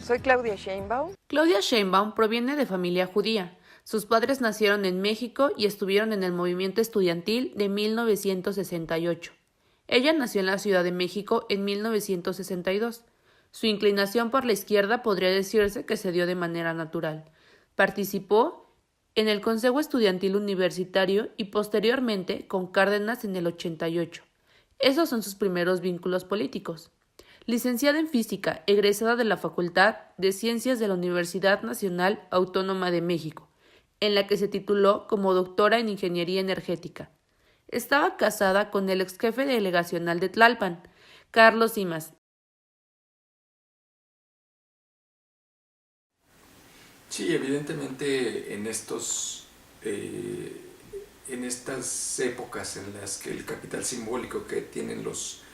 Soy Claudia Sheinbaum. Claudia Sheinbaum proviene de familia judía. Sus padres nacieron en México y estuvieron en el movimiento estudiantil de 1968. Ella nació en la Ciudad de México en 1962. Su inclinación por la izquierda podría decirse que se dio de manera natural. Participó en el Consejo Estudiantil Universitario y posteriormente con Cárdenas en el 88. Esos son sus primeros vínculos políticos. Licenciada en Física, egresada de la Facultad de Ciencias de la Universidad Nacional Autónoma de México, en la que se tituló como doctora en Ingeniería Energética. Estaba casada con el ex jefe delegacional de Tlalpan, Carlos Simas. Sí, evidentemente en estas épocas en las que el capital simbólico que tienen los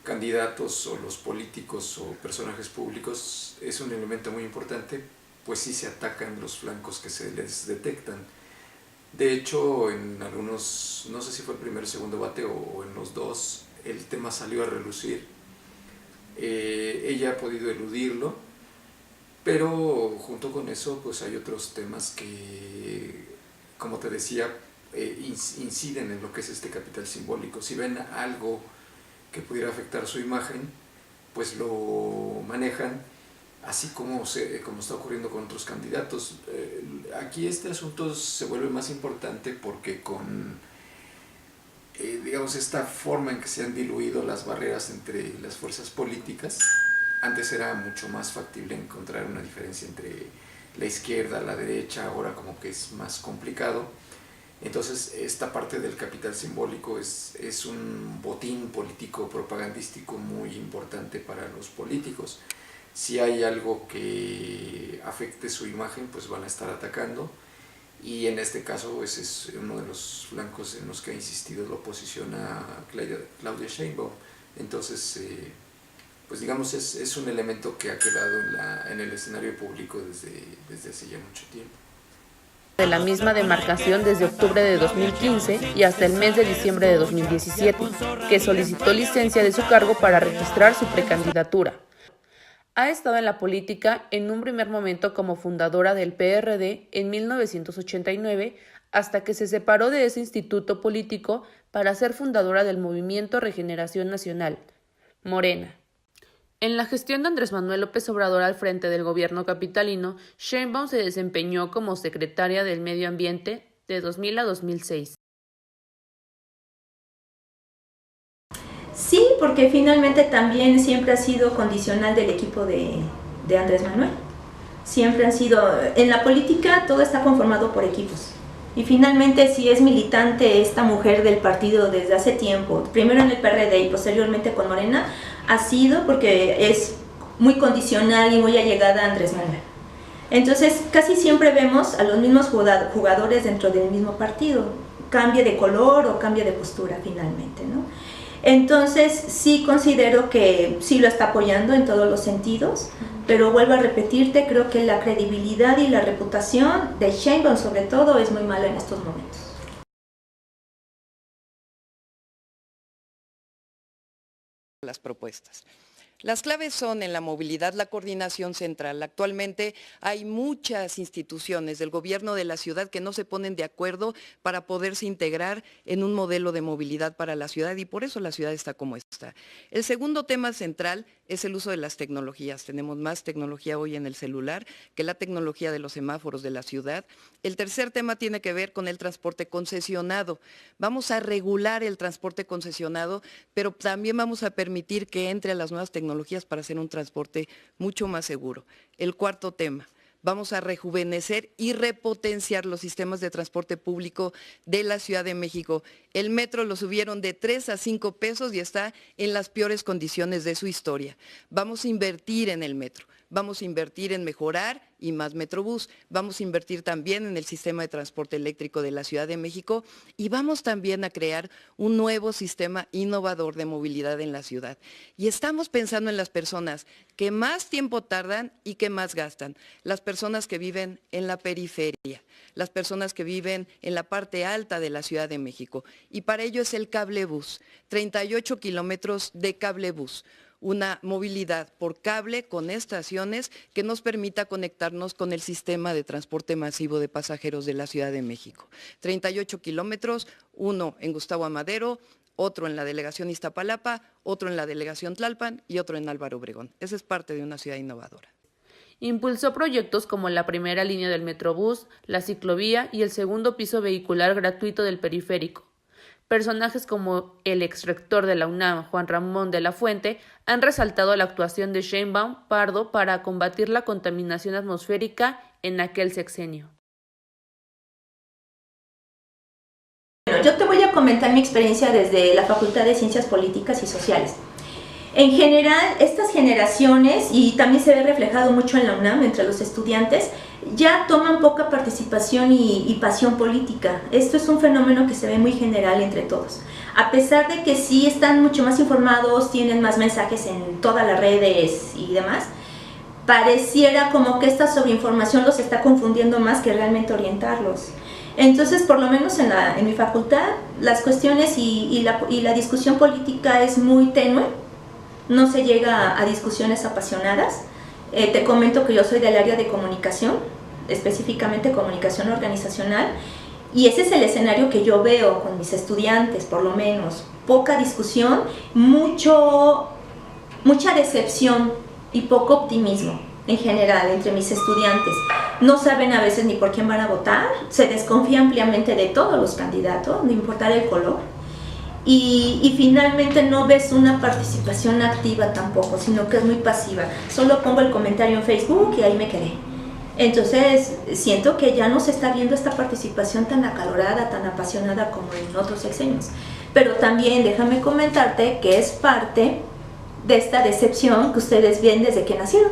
candidatos o los políticos o personajes públicos es un elemento muy importante, pues sí se atacan los flancos que se les detectan. De hecho, en algunos, no sé si fue el primer o segundo debate o en los dos, el tema salió a relucir. Ella ha podido eludirlo, pero junto con eso pues hay otros temas que, como te decía, inciden en lo que es este capital simbólico. Si ven algo que pudiera afectar su imagen, pues lo manejan, así como está ocurriendo con otros candidatos. Aquí este asunto se vuelve más importante porque con digamos, esta forma en que se han diluido las barreras entre las fuerzas políticas, antes era mucho más factible encontrar una diferencia entre la izquierda, la derecha, ahora como que es más complicado. Entonces esta parte del capital simbólico es un botín político propagandístico muy importante para los políticos. Si hay algo que afecte su imagen, pues van a estar atacando, y en este caso ese es uno de los flancos en los que ha insistido la oposición a Claudia Sheinbaum. Entonces pues digamos es un elemento que ha quedado en el escenario público desde hace ya mucho tiempo. De la misma demarcación desde octubre de 2015 y hasta el mes de diciembre de 2017, que solicitó licencia de su cargo para registrar su precandidatura. Ha estado en la política en un primer momento como fundadora del PRD en 1989, hasta que se separó de ese instituto político para ser fundadora del Movimiento Regeneración Nacional, Morena. En la gestión de Andrés Manuel López Obrador al frente del gobierno capitalino, Sheinbaum se desempeñó como secretaria del Medio Ambiente de 2000 a 2006. Sí, porque finalmente también siempre ha sido condicional del equipo de Andrés Manuel. Siempre han sido, en la política todo está conformado por equipos. Y finalmente si es militante esta mujer del partido desde hace tiempo, primero en el PRD y posteriormente con Morena, ha sido porque es muy condicional y muy allegada a Andrés Manuel. Entonces casi siempre vemos a los mismos jugadores dentro del mismo partido, cambie de color o cambie de postura finalmente, ¿no? Entonces sí considero que sí lo está apoyando en todos los sentidos, pero vuelvo a repetirte, creo que la credibilidad y la reputación de Sheinbaum sobre todo es muy mala en estos momentos. Las propuestas. Las claves son en la movilidad, la coordinación central. Actualmente hay muchas instituciones del gobierno de la ciudad que no se ponen de acuerdo para poderse integrar en un modelo de movilidad para la ciudad y por eso la ciudad está como está. El segundo tema central es el uso de las tecnologías. Tenemos más tecnología hoy en el celular que la tecnología de los semáforos de la ciudad. El tercer tema tiene que ver con el transporte concesionado. Vamos a regular el transporte concesionado, pero también vamos a permitir que entre a las nuevas tecnologías para hacer un transporte mucho más seguro. El cuarto tema, vamos a rejuvenecer y repotenciar los sistemas de transporte público de la Ciudad de México. El metro lo subieron de 3 a 5 pesos y está en las peores condiciones de su historia. Vamos a invertir en el metro, vamos a invertir en mejorar y más Metrobús, vamos a invertir también en el sistema de transporte eléctrico de la Ciudad de México y vamos también a crear un nuevo sistema innovador de movilidad en la ciudad. Y estamos pensando en las personas que más tiempo tardan y que más gastan, las personas que viven en la periferia, las personas que viven en la parte alta de la Ciudad de México. Y para ello es el cablebús, 38 kilómetros de cablebús. una movilidad por cable con estaciones que nos permita conectarnos con el sistema de transporte masivo de pasajeros de la Ciudad de México. 38 kilómetros, uno en Gustavo Amadero, otro en la delegación Iztapalapa, otro en la delegación Tlalpan y otro en Álvaro Obregón. Esa es parte de una ciudad innovadora. Impulsó proyectos como la primera línea del Metrobús, la ciclovía y el segundo piso vehicular gratuito del periférico. Personajes como el exrector de la UNAM, Juan Ramón de la Fuente, han resaltado la actuación de Sheinbaum Pardo para combatir la contaminación atmosférica en aquel sexenio. Bueno, yo te voy a comentar mi experiencia desde la Facultad de Ciencias Políticas y Sociales. En general, estas generaciones, y también se ve reflejado mucho en la UNAM, entre los estudiantes, ya toman poca participación y pasión política. Esto es un fenómeno que se ve muy general entre todos. A pesar de que sí están mucho más informados, tienen más mensajes en todas las redes y demás, pareciera como que esta sobreinformación los está confundiendo más que realmente orientarlos. Entonces, por lo menos en mi facultad, las cuestiones y la discusión política es muy tenue. No se llega a discusiones apasionadas. Te comento que yo soy del área de comunicación, específicamente comunicación organizacional, y ese es el escenario que yo veo con mis estudiantes, por lo menos. Poca discusión, mucha decepción y poco optimismo en general entre mis estudiantes. No saben a veces ni por quién van a votar, se desconfía ampliamente de todos los candidatos, no importa el color. Y finalmente no ves una participación activa tampoco, sino que es muy pasiva. Solo pongo el comentario en Facebook y ahí me quedé. Entonces siento que ya no se está viendo esta participación tan acalorada, tan apasionada como en otros sexenios. Pero también déjame comentarte que es parte de esta decepción que ustedes ven desde que nacieron.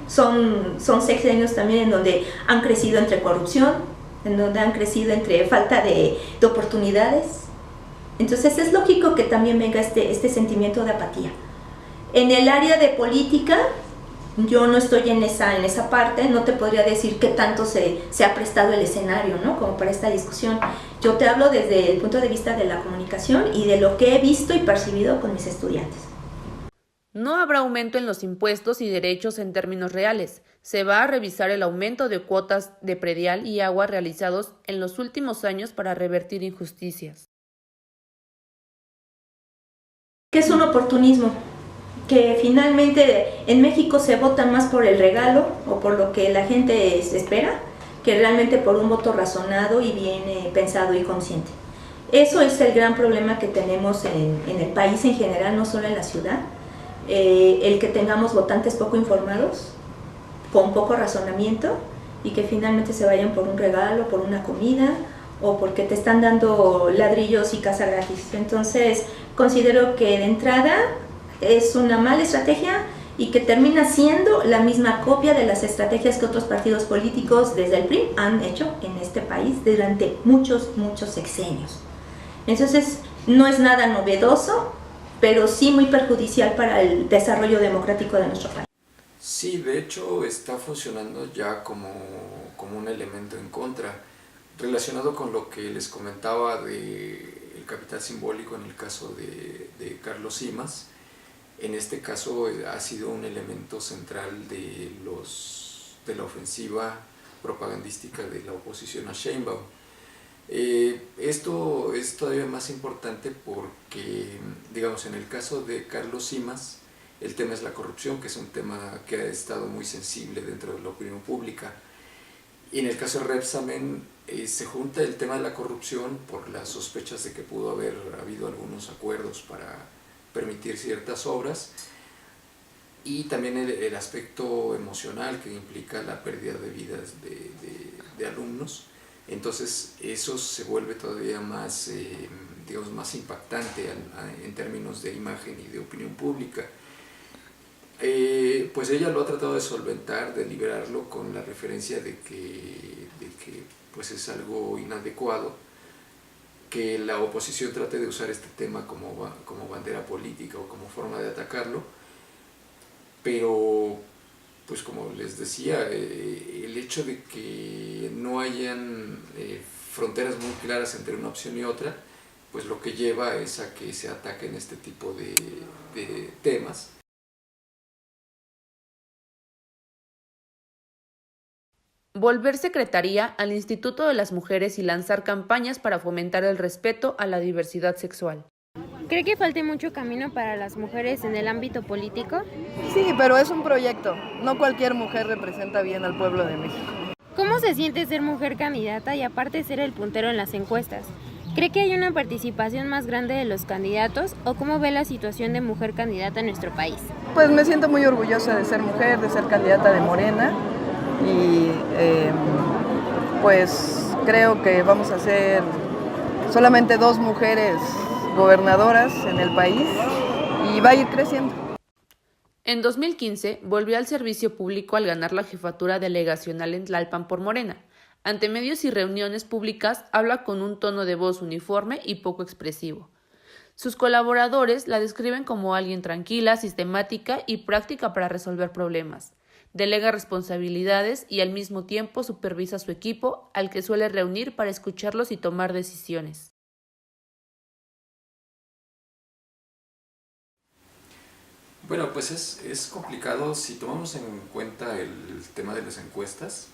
Son sexenios también en donde han crecido entre corrupción, en donde han crecido entre falta de oportunidades. Entonces es lógico que también venga este sentimiento de apatía. En el área de política, yo no estoy en esa parte, no te podría decir qué tanto se ha prestado el escenario, ¿no? Como para esta discusión. Yo te hablo desde el punto de vista de la comunicación y de lo que he visto y percibido con mis estudiantes. No habrá aumento en los impuestos y derechos en términos reales. Se va a revisar el aumento de cuotas de predial y agua realizados en los últimos años para revertir injusticias. ¿Qué es un oportunismo? Que finalmente en México se vota más por el regalo o por lo que la gente espera que realmente por un voto razonado y bien pensado y consciente. Eso es el gran problema que tenemos en el país en general, no solo en la ciudad. El que tengamos votantes poco informados, con poco razonamiento y que finalmente se vayan por un regalo, por una comida o porque te están dando ladrillos y casa gratis. Entonces considero que de entrada es una mala estrategia y que termina siendo la misma copia de las estrategias que otros partidos políticos desde el PRI han hecho en este país durante muchos sexenios. Entonces no es nada novedoso, pero sí muy perjudicial para el desarrollo democrático de nuestro país. Sí, de hecho está funcionando ya como un elemento en contra, relacionado con lo que les comentaba del capital simbólico en el caso de Carlos Simas. En este caso ha sido un elemento central de la ofensiva propagandística de la oposición a Sheinbaum. Esto es todavía más importante porque, digamos, en el caso de Carlos Simas, el tema es la corrupción, que es un tema que ha estado muy sensible dentro de la opinión pública. Y en el caso de Rebsamen se junta el tema de la corrupción por las sospechas de que pudo haber habido algunos acuerdos para permitir ciertas obras, y también el aspecto emocional que implica la pérdida de vidas de alumnos. Entonces eso se vuelve todavía más, digamos, más impactante en términos de imagen y de opinión pública. Pues ella lo ha tratado de solventar, de liberarlo con la referencia de que pues es algo inadecuado que la oposición trate de usar este tema como bandera política o como forma de atacarlo, pero pues como les decía, el hecho de que no hayan fronteras muy claras entre una opción y otra pues lo que lleva es a que se ataquen este tipo de temas. Volver secretaría al Instituto de las Mujeres y lanzar campañas para fomentar el respeto a la diversidad sexual. ¿Cree que falte mucho camino para las mujeres en el ámbito político? Sí, pero es un proyecto. No cualquier mujer representa bien al pueblo de México. ¿Cómo se siente ser mujer candidata y aparte ser el puntero en las encuestas? ¿Cree que hay una participación más grande de los candidatos o cómo ve la situación de mujer candidata en nuestro país? Pues me siento muy orgullosa de ser mujer, de ser candidata de Morena y pues creo que vamos a ser solamente 2 mujeres gobernadoras en el país y va a ir creciendo. En 2015 volvió al servicio público al ganar la jefatura delegacional en Tlalpan por Morena. Ante medios y reuniones públicas habla con un tono de voz uniforme y poco expresivo. Sus colaboradores la describen como alguien tranquila, sistemática y práctica para resolver problemas. Delega responsabilidades y al mismo tiempo supervisa a su equipo, al que suele reunir para escucharlos y tomar decisiones. Bueno, pues es complicado si tomamos en cuenta el tema de las encuestas.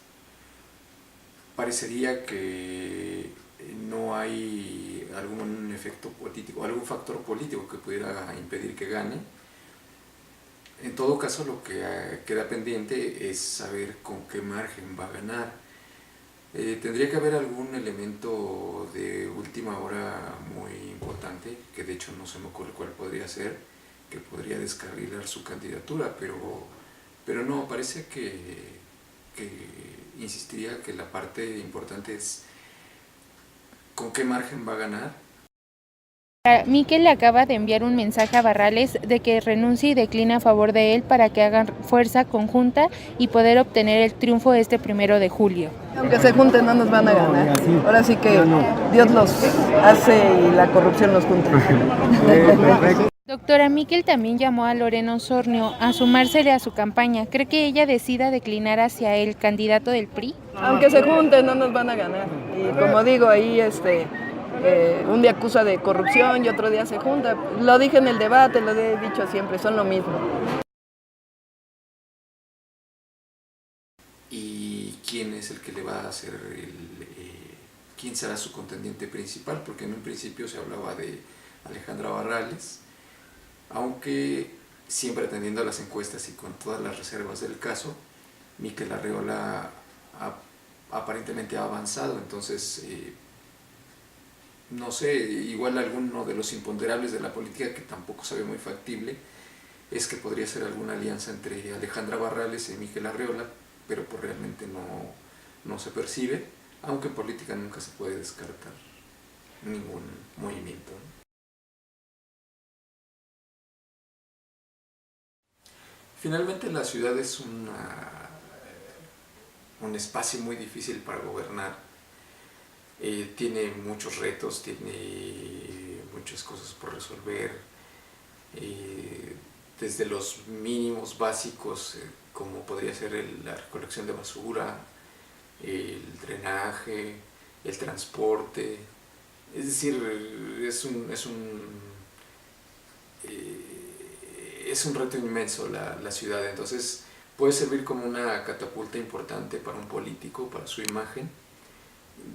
Parecería que no hay algún efecto político, algún factor político que pudiera impedir que gane. En todo caso, lo que queda pendiente es saber con qué margen va a ganar. Tendría que haber algún elemento de última hora muy importante, que de hecho no se me ocurre cuál podría ser, que podría descarrilar su candidatura, pero no, parece que insistiría que la parte importante es con qué margen va a ganar. Miquel le acaba de enviar un mensaje a Barrales de que renuncie y decline a favor de él para que hagan fuerza conjunta y poder obtener el triunfo este 1 de julio. Aunque se junten no nos van a ganar. Ahora sí que Dios los hace y la corrupción los junta. Doctora, Miquel también llamó a Lorena Osornio a sumársele a su campaña. ¿Cree que ella decida declinar hacia el candidato del PRI? Aunque se junten no nos van a ganar. Y como digo, ahí un día acusa de corrupción y otro día se junta. Lo dije en el debate, lo he dicho siempre, son lo mismo. ¿Y quién es el que le va a hacer quién será su contendiente principal? Porque en un principio se hablaba de Alejandra Barrales, aunque siempre atendiendo a las encuestas y con todas las reservas del caso, Miquel Arreola aparentemente ha avanzado, entonces no sé, igual alguno de los imponderables de la política que tampoco se ve muy factible es que podría ser alguna alianza entre Alejandra Barrales y Miquel Arreola, pero pues realmente no se percibe, aunque en política nunca se puede descartar ningún movimiento. Finalmente la ciudad es un espacio muy difícil para gobernar. Tiene muchos retos, tiene muchas cosas por resolver, desde los mínimos básicos, como podría ser la recolección de basura, el drenaje, el transporte. Es decir, es un reto inmenso la ciudad, entonces puede servir como una catapulta importante para un político, para su imagen,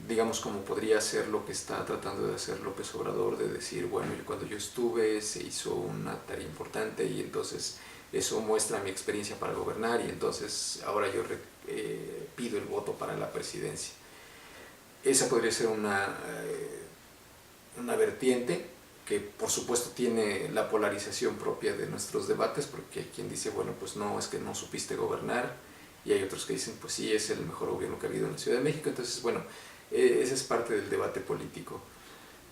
digamos como podría ser lo que está tratando de hacer López Obrador, de decir, bueno, cuando yo estuve se hizo una tarea importante y entonces eso muestra mi experiencia para gobernar y entonces ahora yo pido el voto para la presidencia. Esa podría ser una vertiente que por supuesto tiene la polarización propia de nuestros debates, porque hay quien dice, bueno, pues no, es que no supiste gobernar, y hay otros que dicen, pues sí, es el mejor gobierno que ha habido en la Ciudad de México. Entonces, bueno, ese es parte del debate político.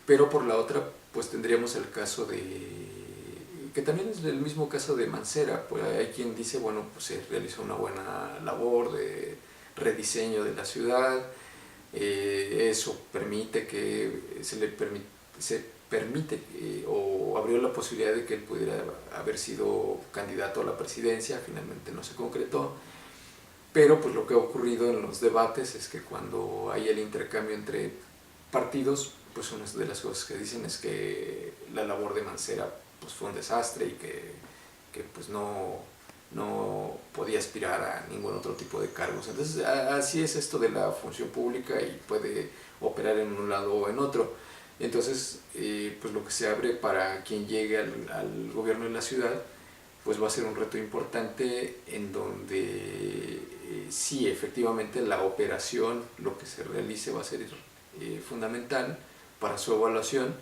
Pero por la otra, pues tendríamos el caso que también es el mismo caso de Mancera, pues hay quien dice, bueno, pues se realizó una buena labor de rediseño de la ciudad, eso permite que se permite o abrió la posibilidad de que él pudiera haber sido candidato a la presidencia, finalmente no se concretó, pero pues lo que ha ocurrido en los debates es que cuando hay el intercambio entre partidos, pues una de las cosas que dicen es que la labor de Mancera pues fue un desastre y que pues no podía aspirar a ningún otro tipo de cargos. Entonces así es esto de la función pública y puede operar en un lado o en otro. Entonces pues lo que se abre para quien llegue al gobierno de la ciudad pues va a ser un reto importante en donde sí, efectivamente la operación, lo que se realice va a ser fundamental para su evaluación,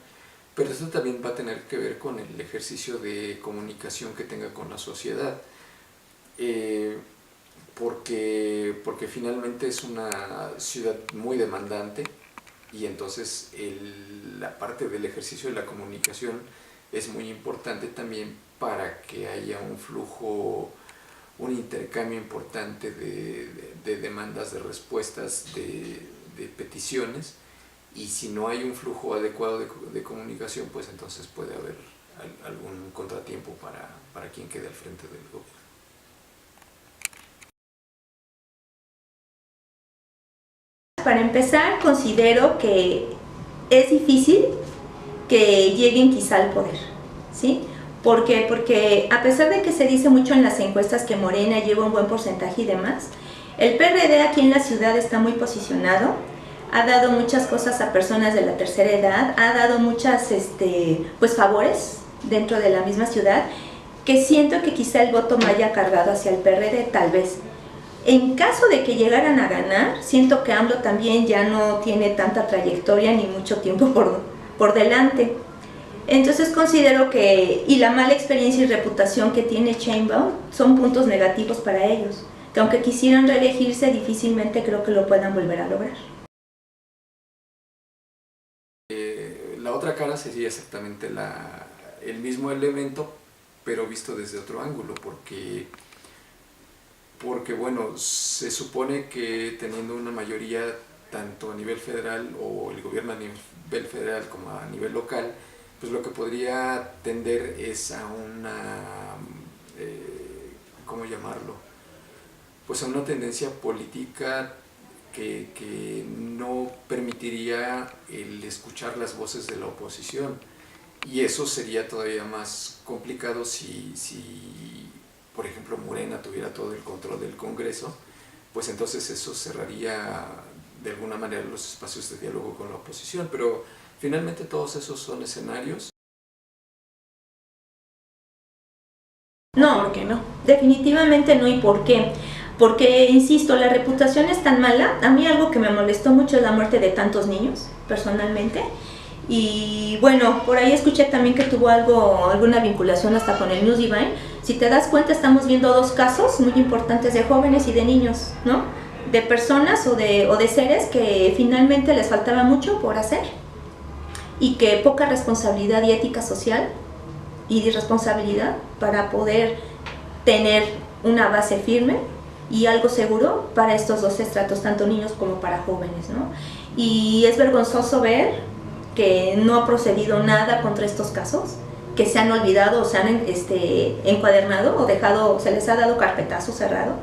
pero esto también va a tener que ver con el ejercicio de comunicación que tenga con la sociedad, porque finalmente es una ciudad muy demandante y entonces la parte del ejercicio de la comunicación es muy importante también para que haya un flujo, un intercambio importante de demandas, de respuestas, de peticiones, y si no hay un flujo adecuado de comunicación, pues entonces puede haber algún contratiempo para quien quede al frente del gobierno. Para empezar, considero que es difícil que lleguen quizá al poder, ¿sí? ¿Por qué? Porque a pesar de que se dice mucho en las encuestas que Morena lleva un buen porcentaje y demás, el PRD aquí en la ciudad está muy posicionado, ha dado muchas cosas a personas de la tercera edad, ha dado muchas pues favores dentro de la misma ciudad, que siento que quizá el voto me haya cargado hacia el PRD, tal vez. En caso de que llegaran a ganar, siento que AMLO también ya no tiene tanta trayectoria ni mucho tiempo por delante. Entonces considero que, y la mala experiencia y reputación que tiene Sheinbaum son puntos negativos para ellos, que aunque quisieran reelegirse, difícilmente creo que lo puedan volver a lograr. La otra cara sería exactamente el mismo elemento, pero visto desde otro ángulo, porque bueno, se supone que teniendo una mayoría tanto a nivel federal o el gobierno a nivel federal como a nivel local, pues lo que podría tender es a una, ¿cómo llamarlo? Pues a una tendencia política que no permitiría el escuchar las voces de la oposición, y eso sería todavía más complicado si por ejemplo Morena tuviera todo el control del Congreso, pues entonces eso cerraría de alguna manera los espacios de diálogo con la oposición, pero finalmente todos esos son escenarios. No, ¿por qué no? Definitivamente no. ¿Y por qué? Porque, insisto, la reputación es tan mala. A mí algo que me molestó mucho es la muerte de tantos niños, personalmente. Y bueno, por ahí escuché también que tuvo alguna vinculación hasta con el News Divine. Si te das cuenta, estamos viendo dos casos muy importantes de jóvenes y de niños, ¿no? De personas o de seres que finalmente les faltaba mucho por hacer y que poca responsabilidad y ética social y responsabilidad para poder tener una base firme y algo seguro para estos dos estratos, tanto niños como para jóvenes, ¿no? Y es vergonzoso ver que no ha procedido nada contra estos casos, que se han olvidado o se han encuadernado o se les ha dado carpetazo cerrado,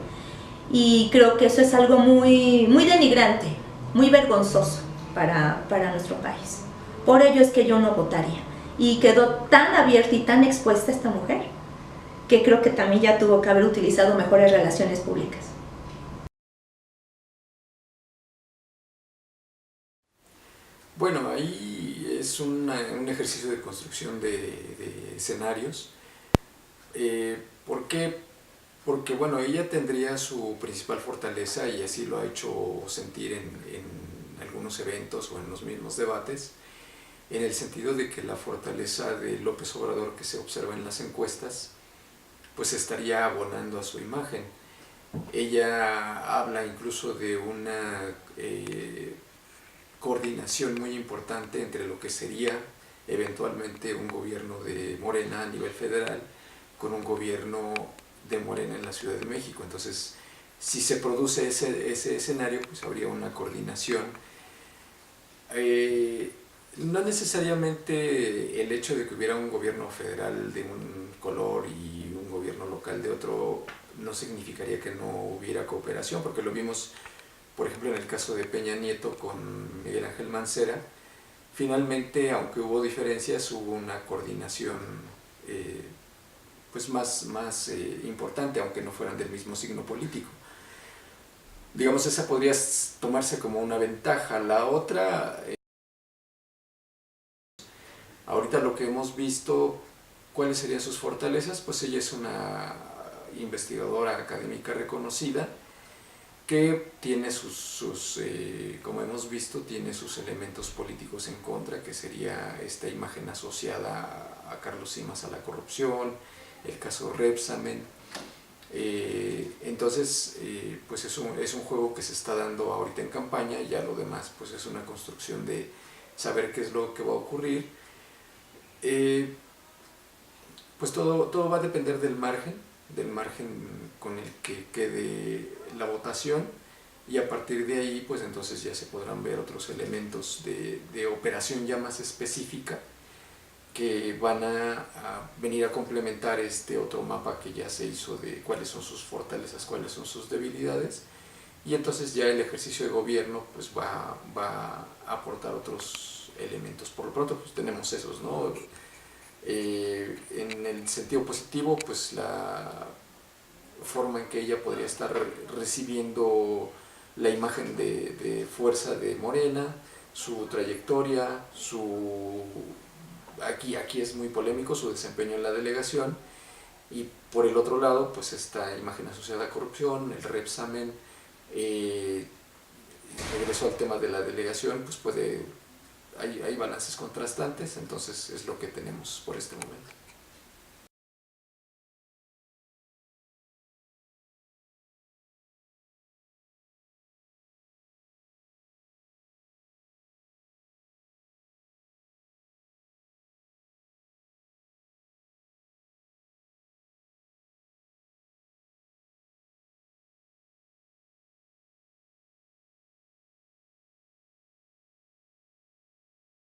y creo que eso es algo muy, muy denigrante, muy vergonzoso para nuestro país. Por ello es que yo no votaría, y quedó tan abierta y tan expuesta esta mujer que creo que también ya tuvo que haber utilizado mejores relaciones públicas. Bueno, ahí es un ejercicio de construcción de escenarios. ¿Por qué? Porque bueno, ella tendría su principal fortaleza, y así lo ha hecho sentir en algunos eventos o en los mismos debates, en el sentido de que la fortaleza de López Obrador que se observa en las encuestas pues estaría abonando a su imagen. Ella habla incluso de una coordinación muy importante entre lo que sería eventualmente un gobierno de Morena a nivel federal con un gobierno de Morena en la Ciudad de México. Entonces, si se produce ese escenario, pues habría una coordinación. No necesariamente el hecho de que hubiera un gobierno federal de un color y un gobierno local de otro no significaría que no hubiera cooperación, porque lo vimos, por ejemplo, en el caso de Peña Nieto con Miguel Ángel Mancera, finalmente, aunque hubo diferencias, hubo una coordinación pues más importante, aunque no fueran del mismo signo político. Digamos, esa podría tomarse como una ventaja. La otra, ahorita lo que hemos visto, ¿cuáles serían sus fortalezas? Pues ella es una investigadora académica reconocida que tiene como hemos visto, tiene sus elementos políticos en contra, que sería esta imagen asociada a Carlos Simas a la corrupción, el caso Repsamen. Entonces, pues es un juego que se está dando ahorita en campaña, y ya lo demás pues es una construcción de saber qué es lo que va a ocurrir. Pues todo va a depender del margen con el que quede la votación, y a partir de ahí pues entonces ya se podrán ver otros elementos de operación ya más específica que van a venir a complementar este otro mapa que ya se hizo de cuáles son sus fortalezas, cuáles son sus debilidades, y entonces ya el ejercicio de gobierno pues va a aportar otros elementos. Por lo pronto pues tenemos esos, ¿no? En el sentido positivo, pues la forma en que ella podría estar recibiendo la imagen de fuerza de Morena, su trayectoria, aquí es muy polémico su desempeño en la delegación, y por el otro lado pues esta imagen asociada a corrupción, el Repsamen. Regreso al tema de la delegación, pues hay balances contrastantes, entonces es lo que tenemos por este momento.